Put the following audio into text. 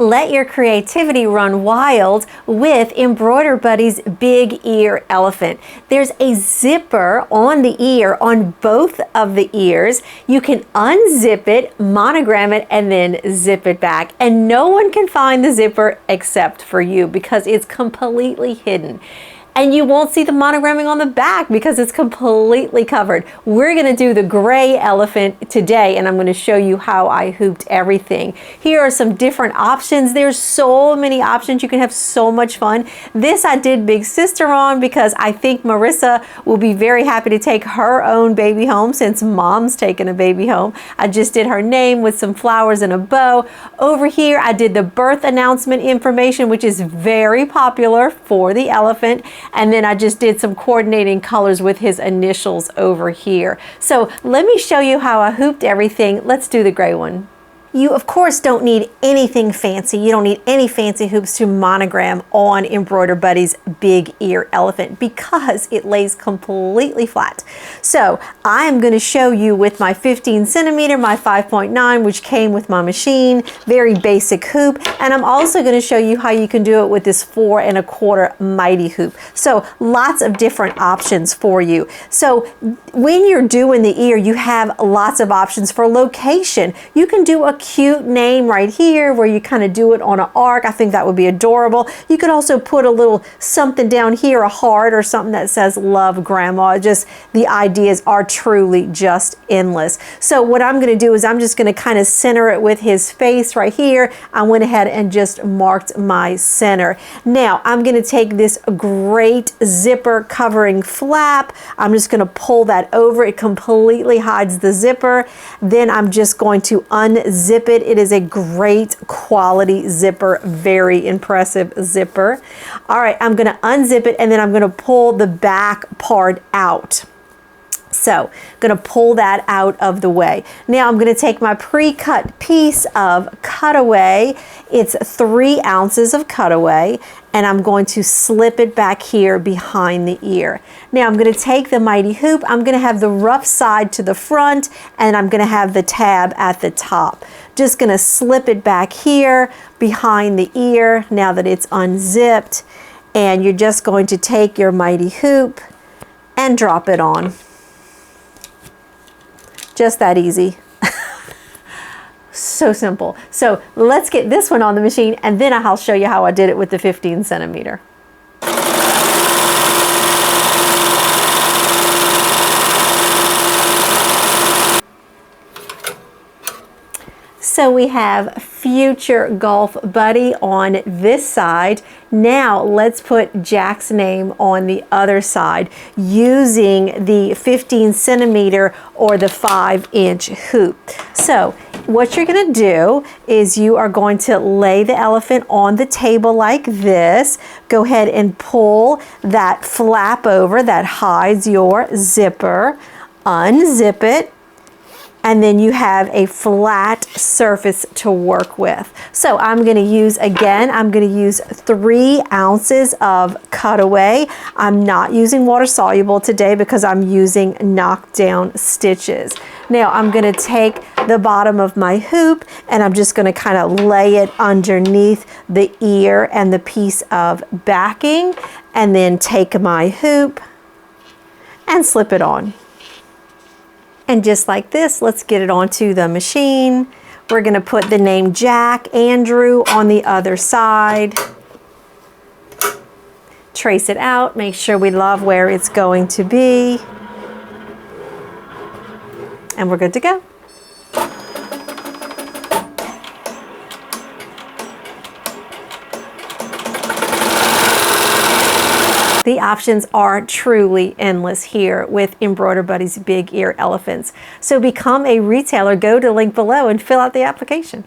Let your creativity run wild with Embroider Buddy's Big Ear Elephant. There's a zipper on the ear, on both of the ears. You can unzip it, monogram it, and then zip it back. And no one can find the zipper except for you because it's completely hidden. And you won't see the monogramming on the back because it's completely covered. We're gonna do the gray elephant today, and I'm gonna show you how I hooped everything. Here are some different options. There's so many options. You can have so much fun. This I did Big Sister on because I think Marissa will be very happy to take her own baby home since Mom's taking a baby home. I just did her name with some flowers and a bow. Over here, I did the birth announcement information, which is very popular for the elephant. And then I just did some coordinating colors with his initials over here. So let me show you how I hooped everything. Let's do the gray one. You, of course, don't need anything fancy. You don't need any fancy hoops to monogram on Embroider Buddy's Big Ear Elephant because it lays completely flat. So I am going to show you with my 15 centimeter, my 5.9, which came with my machine, very basic hoop. And I'm also going to show you how you can do it with this 4 1/4 mighty hoop. So lots of different options for you. So when you're doing the ear, you have lots of options for location. You can do a cute name right here where you kind of do it on an arc. I think that would be adorable. You could also put a little something down here, a heart or something that says love grandma. Just the ideas are truly just endless. So what I'm going to do is I'm just going to kind of center it with his face right here. I went ahead and just marked my center. Now I'm going to take this great zipper covering flap. I'm just going to pull that over. It completely hides the zipper. Then I'm just going to unzip it. It is a great quality zipper, very impressive zipper. All right, I'm going to unzip it and then I'm going to pull the back part out. So I'm going to pull that out of the way. Now I'm going to take my pre-cut piece of cutaway. It's 3 ounces of cutaway, and I'm going to slip it back here behind the ear. Now I'm going to take the mighty hoop. I'm going to have the rough side to the front, and I'm going to have the tab at the top. Just going to slip it back here behind the ear now that it's unzipped, and you're just going to take your mighty hoop and drop it on. Just that easy. So simple. So let's get this one on the machine and then I'll show you how I did it with the 15 centimeter. So we have Future Golf Buddy on this side. Now let's put Jack's name on the other side using the 15 centimeter or the 5-inch hoop. So what you're going to do is you are going to lay the elephant on the table like this. Go ahead and pull that flap over that hides your zipper. Unzip it. And then you have a flat surface to work with. So I'm going to use, again, I'm going to use 3 ounces of cutaway. I'm not using water soluble today because I'm using knockdown stitches. Now I'm going to take the bottom of my hoop and I'm just going to kind of lay it underneath the ear and the piece of backing, and then take my hoop and slip it on. And just like this, let's get it onto the machine. We're going to put the name Jack, Andrew on the other side. Trace it out, make sure we love where it's going to be. And we're good to go. The options are truly endless here with Embroider Buddy's Big Ear Elephants. So become a retailer. Go to the link below and fill out the application.